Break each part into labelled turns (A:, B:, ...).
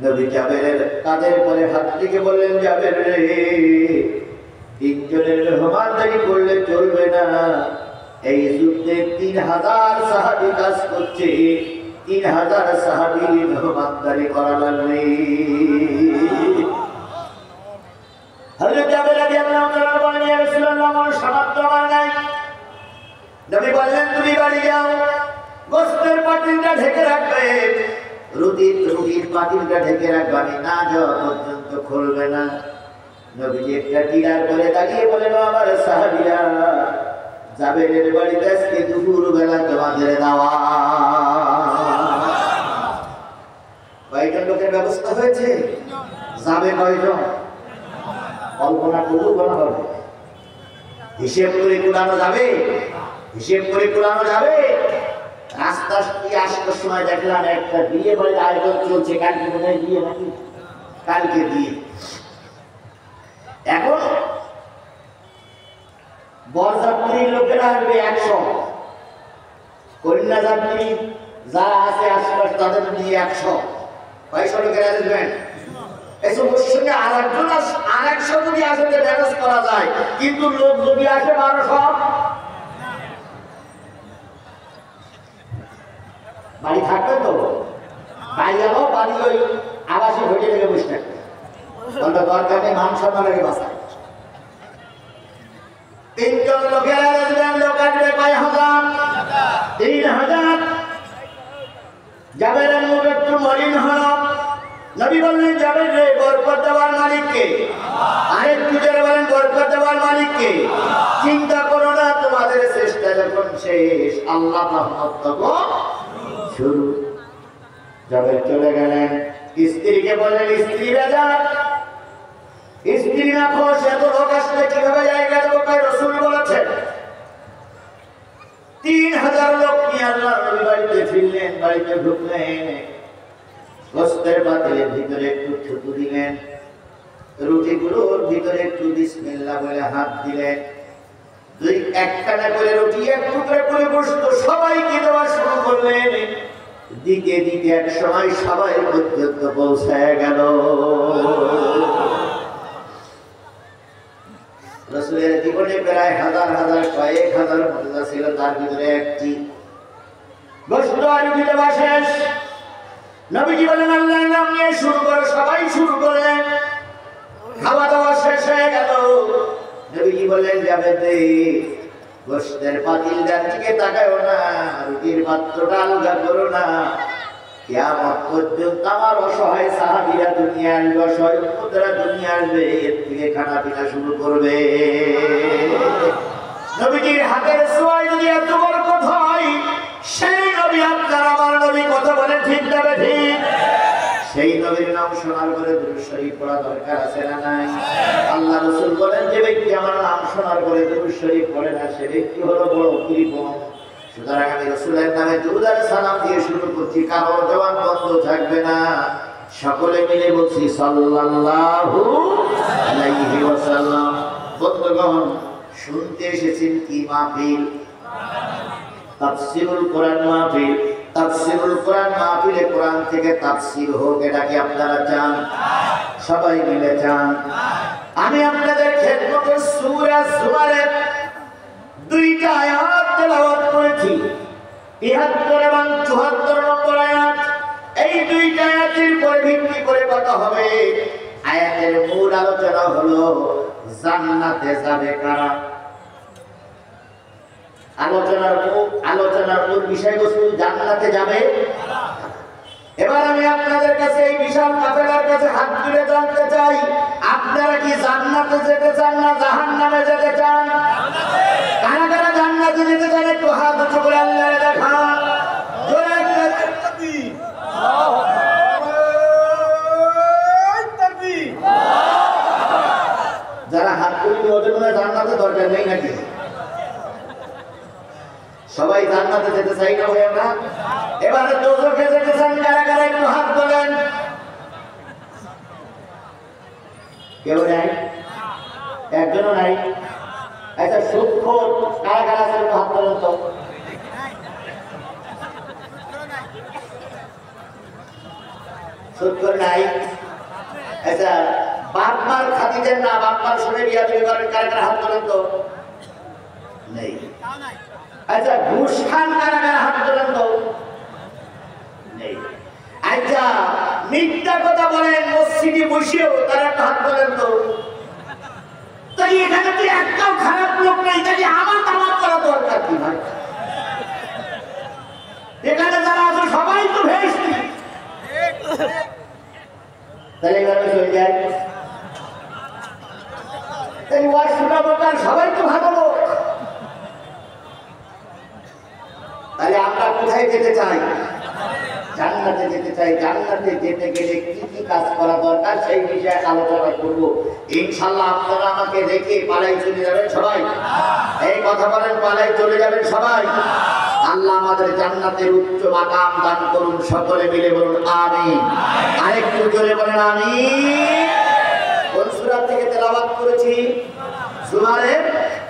A: নবী জাবেরের কাঁধের পরে হাত থেকে বললেন, জাবের রে, তিনজনের মেহমানদারি করলে চলবে না। এই যুদ্ধে 3000 সাহাবী কাজ করছে, 3000 সাহাবীর মেহমানদারি করা লাগবে। হযরত জাবের রাদিয়াল্লাহু তাআলা বলেন, ইয়া রাসূলুল্লাহ, আমার সামর্থ্য নাই। নবী বললেন, তুমি বাড়ি যাও, গোশতের পাতিলটা ঢেকে রাখবে, রুটির পাতিলটা ঢেকে রাখবে, আমি না যাওয়া পর্যন্ত খুলবে না। নবীজি একটা টিলার করে দাঁড়িয়ে বলেন, আমার সাহাবীরা, জাবেরের বাড়িতে আজকে দুপুরবেলা তোমাদের দাওয়াত। কয়জন লোকের ব্যবস্থা হয়েছে? যাবে কয়জন? কল্পনা করলেও বলা হবে, হিসেব করে কুলানো যাবে? হিসেব করে কুলানো যাবে? রাস্তা দিয়ে আসার সময় দেখলাম একটা বিয়ে বাড়ির আয়োজন চলছে, কালকে বোধহয় বিয়ে নাকি, কালকে বিয়ে। এখন বরযাত্রীর লোকেরা আসবে 100, কন্যা যাত্রী যারা আছে আশপাশ তাদের নিয়ে 100, 500 লোকের অ্যারেঞ্জমেন্ট। এইসব সঙ্গে আর100 যদি আসলে ম্যানেজ করা যায়, কিন্তু লোক যদি আসে 1200, বাড়ি থাকবে তো? বাড়ি যাবো, বাড়ি ওই আবাসিক হোটেলে গিয়ে বসে থাকবে, কোনটা দরকার নেই, মান সম্মান রেখে বাঁচায়। 3 জন লোকের অ্যারেঞ্জমেন্ট, লোক আসবে কয় হাজার? 3000। জাবেরের মুখ একটু মলিন হল। নবী বললেন, জাবের রে, বরকত দেওয়ার মালিককে? আরেকটু জোরে বলেন, বরকত দেওয়ার মালিককে? চিন্তা করো না, তোমাদের চেষ্টা যখন শেষ, আল্লাহ রহমত তখন শুরু। জাবের চলে গেলেন, স্ত্রীকে বললেন, স্ত্রী বেজার, স্ত্রী না খোশ, এত লোক আসলে কিভাবে জায়গা দেবো? রাসূল বলেছেন। 3000 লোক নিয়ে আল্লাহ নবী বাড়িতে ফিরলেন, বাড়িতে ঢুকলেন, গোশতের পাতিলের ভিতরে একটু থুতু দিলেন, রুটিগুলোর ভিতরে একটু বিসমিল্লাহ বলে হাত দিলেন, একখানা করে রুটি, এক টুকরা করে গোশত সবাইকে দেওয়া শুরু করলেন। দিতে দিতে এক সময় সবাই পর্যন্ত পৌঁছায় গেল। রাসূলের জীবনে প্রায় হাজার কয়েক হাজার মহিলা ছিল, তার ভিতরে একটি গোশত আর দিতে শেষ। নবীজি বলেন, আল্লাহর নাম নিয়ে শুরু করো, সবাই শুরু করলেন। খাওয়া দাওয়া শেষ হয়ে গেল। নবীজি বললেন, যাবে দে, গোশতের পাতিলটার দিকে তাকায়ও না, রুটির পাত্রটা আলগা করো না। কিয়ামত পর্যন্ত আমার অসহায় সাহাবীরা দুনিয়া আসবে, অসহায় উম্মতরা দুনিয়া আসবে, এর থেকে খানা পিনা শুরু করবে। নবীজির হাতের ছোঁয়ায় যদি এত বরকত হয়, সেই নবী আপনার আমার নবী, কথা বলে ঠিক যাবে ঠিক? সেই নবীর নাম শোনার পরে দুরূদ শরীফ পড়া দরকার আছে না নাই? আল্লাহ রাসূল বলেন, যে ব্যক্তি আমার নাম শোনার পরে দুরূদ শরীফ পড়ে না, সে ব্যক্তি হলো বড় কৃপণ। সুতরাং আমি রাসূলের নামে দুরূদ আর সালাম দিয়ে শুরু করছি, কারোর জবান বন্ধ থাকবে না। সকলে মিলে বলছি, সাল্লাল্লাহু আলাইহি ওয়াসাল্লাম। বন্ধুগণ, শুনতে এসেছেন কি মাহফিল? তাফসীরুল কোরআন মাহফিল। তাফসীরুল কোরআন মাহফিলে কোরআন থেকে তাফসীর হোক, এটা কি আপনারা চান? সবাই মিলে চান? আমি আপনাদের খেদমতে সূরা জুমারের 2টা আয়াত তেলাওয়াত করেছি, 73 এবং 74 নম্বর আয়াত। এই 2টা আয়াতের উপর ভিত্তি করে কথা হবে। আয়াতের মূল আলোচনা হলো জান্নাতে যাবে কারা। আলোচনার মূল বিষয়বস্তু জান্নাতে যাবে। এবার আমি আপনাদের কাছে এই বিশাল কাফেলার কাছে হাত তুলে জানতে চাই, আপনারা কি জান্নাতে যেতে চান না জাহান্নামে যেতে চান? কারা কারা জান্নাতে যেতে চান একটু হাত উঁচু করে আল্লাহরে দেখান। জোরে একটা তাকবীর। যারা হাত তুলবে ওদের মনে জান্নাতে দরকার নেই নাকি? সবাই জান্নাতে যেতে চাই না ভাই আমরা? এবারে দোজখে যেতে চান কারা কারা একটু হাত তোলেন। কেউ নাই? একজনও নাই? আচ্ছা, সূক্ষ্ম কারা কারা আছে একটু হাত তোলেন তো। সুন্দর নাই। আচ্ছা বাপমার খাতিদের না বাপমার শুনে বিয়া দিবে করেন কার কার হাত তোলেন তো? নেই। আচ্ছা ঘুষ খান কার কার হাত তোলেন তো? নেই। আচ্ছা মিথ্যা কথা বলেন মসজিদে বসেও তারা হাত তোলেন তো? তাই এখানে তো একটাও খারাপ লোক নেই, তাই আমার তামাক করা দরকার কি ভাই? এখানে যারা আছে সবাই তো ভেস্তি, তাহলে এভাবে চলে যায়। তাই ওয়াজ শোনাবো কার? সবাই তো ভালো লোক। তাহলে আমরা কোথায় যেতে চাই? জান্নাতে যেতে চাই। জান্নাতে যেতে গেলে কি কি কাজ করা দরকার সেই বিষয়ে আলোচনা করব ইনশাআল্লাহ। আপনারা আমাকে রেখে পালাই চলে যাবেন সবাই? এই কথা বলেন, পালাই চলে যাবেন সবাই? আল্লাহ আমাদের জান্নাতের উচ্চ মাকাম দান করুন। সকলে মিলে বলুন আমিন। আরেকটু জোরে বলেন আমিন। কোন সূরা থেকে তেলাওয়াত করেছি? জুমারের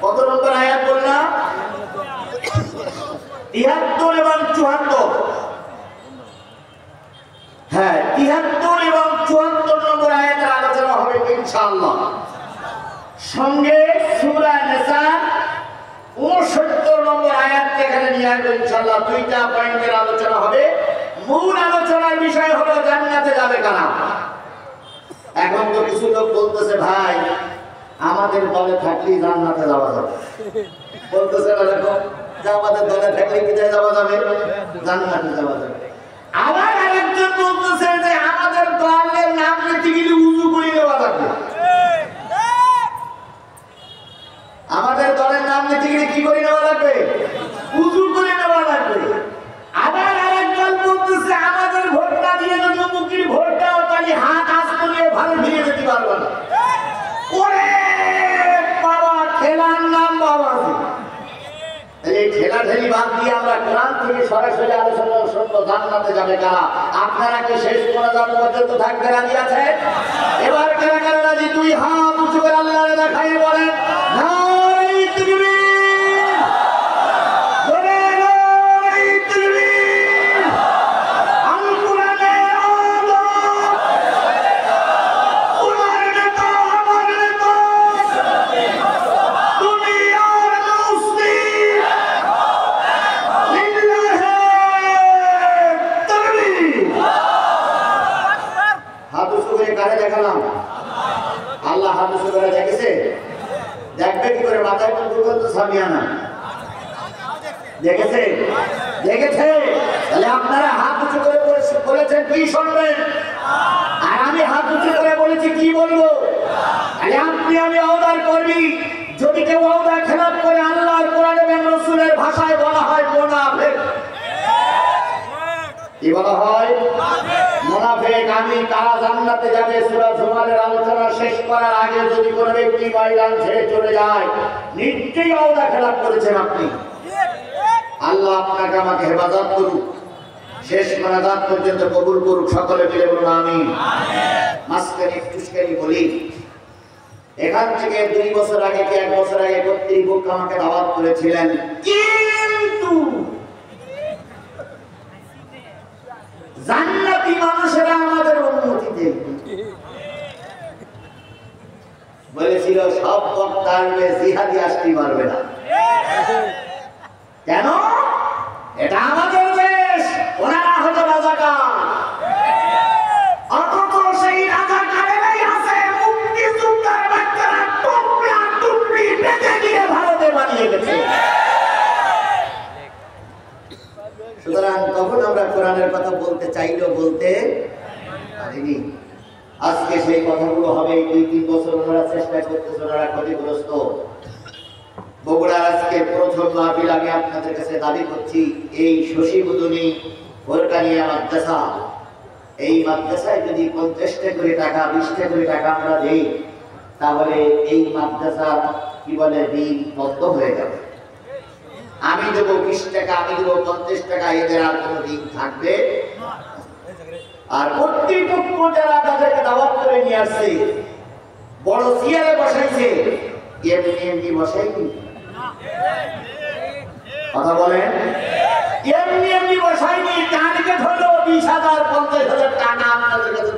A: কত নম্বর আয়াত বললাম? 73 এবং 74। হ্যাঁ 73 এবং 74 নম্বর আয়াতের আলোচনা হবে ইনশাআল্লাহ। সঙ্গে সূরা নিসা 69 নম্বর আয়াতকে এখানে নিয়ে আসবো ইনশাআল্লাহ। দুইটা পয়েন্টের আলোচনা হবে। মূল আলোচনার বিষয় হলো জান্নাতে যাবে কারা। এখন তো কিছু লোক বলতেছে ভাই আমাদের দলে থাকলেই জান্নাতে যাওয়া যাবে, বলতেছে না দেখো যে আমাদের দলে থাকলে কি যাওয়া যাবে? জান্নাতে যাওয়া যাবে। আবার আরেকজন বলতেছে যে আমাদের দলের নাম নিতে গেলে উযু করে নেওয়া লাগবে। আমাদের দলের নাম নিতে গেলে কি করে নেওয়া লাগবে? উযু করে নেওয়া লাগবে। আবার আরেকজন বলতেছে আমাদের ভোটটা দিয়ে যদি মুক্তির ভোট দাও তাহলে হাত আসতে নিয়ে ভালো ফিরে যেতে পারবো না। ওরে বাবা খেলার নাম বাবা। এই ঠেলাঠেলি বাদ দিয়ে আমরা কোরআন থেকে সরাসরি আলোচনা শুনবো জান্নাতে যাবে কারা। আপনারা কি শেষ মোনাজাত পর্যন্ত থাকতে রাজি আছেন? এবার কারা কারা রাজি? দুই হাত উঁচু করে আল্লাহরে দেখাই বলেন নারে তাকবীর, জোরে নারে তাকবীর। আল কোরআনের আলো, তোমার নেতা আমার নেতা, তুমি আর মুসলিম। হাত উঁচু করে কারে দেখালাম? আল্লাহ হাত উঁচু করে দেখেছে? দেখবে কি করে? মাথায় তো সামিয়ানা দেখেছে? দেখেছে? তাহলে আপনারা হাত উঁচু করে বলেছেন কি শুনবেন, আর আমি হাত উঁচু করে বলেছি কি বলবো? আরে আপনি আমি ওয়াদার কর্মী। যদি কেউ ওয়াদা খেলাপ করে আল্লাহর কোরআন এবং রাসূলের ভাষায় বলা হয় মুনাফিক। কি বলা হয়? মুনাফিক। আমি কারা জান্নাতে যাবে সূরা জুমারের আলোচনা শেষ করার আগে যদি কোনো ব্যক্তি ময়দান ছেড়ে চলে যায় নিশ্চয়ই ওয়াদা খেলাপ করেছেন আপনি। আল্লাহ আপনাকে আমাকে হেফাজত করুক, শেষ মোনাজাত পর্যন্ত কবুল করুক। সকলে মিলে বলুন আমিন। মাঝখানে একটুখানি বলি, এখান থেকে 2 বছর আগে কি 1 বছর আগে কর্তৃপক্ষ আমাকে দাওয়াত করেছিলেন, কিন্তু জান্নাতি মানুষেরা আমাদের অনুমতি দেয়। বলেছিল সব বক্তা আসবে, জিহাদি আসতে পারবে না। কেন? এটা আমাদের দেশ, ওনারা হয়তো রাজাকার। অথচ সেই রাজাকারেরাই আছে মুক্তিযোদ্ধার বাচ্চারা টুকরা টুকরি বেঁধে দিয়ে ভারতে বানিয়ে গেছে। সুতরাং তখন আমরা কোরআনের কথা বলতে চাইলেও বলতে পারিনি। আজকে সেই কথাগুলো হবে। 2-3 বছর ওনারা চেষ্টা করতেছে, ওনারা ক্ষতিগ্রস্ত। বগুড়ার আজকে প্রথম মাহফিল আমি আপনাদের কাছে দাবি করছি, এই শশীবুদনী ফোরকানিয়া মাদ্রাসা, এই মাদ্রাসায় যদি 50টা করে টাকা 20টা করে টাকা আমরা দিই তাহলে এই মাদ্রাসা কি বলে ঋণ বন্ধ হয়ে যাবে। আমি দেবো 20 টাকা, আমি দেবো 50 টাকা, এদের আর কোনো ঋণ থাকবে। আর কর্তৃপক্ষ যারা তাদেরকে দাওয়াত করে নিয়ে আসছে, বড় চেয়ারে বসাইছে, এমনি বসাইনি। কথা বলেন, এমনি বসাইনি। টার্গেট হলো 20,000 50,000 টাকা আপনাদের কাছে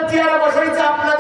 A: চেয়ারে বসাইছে আপনাদের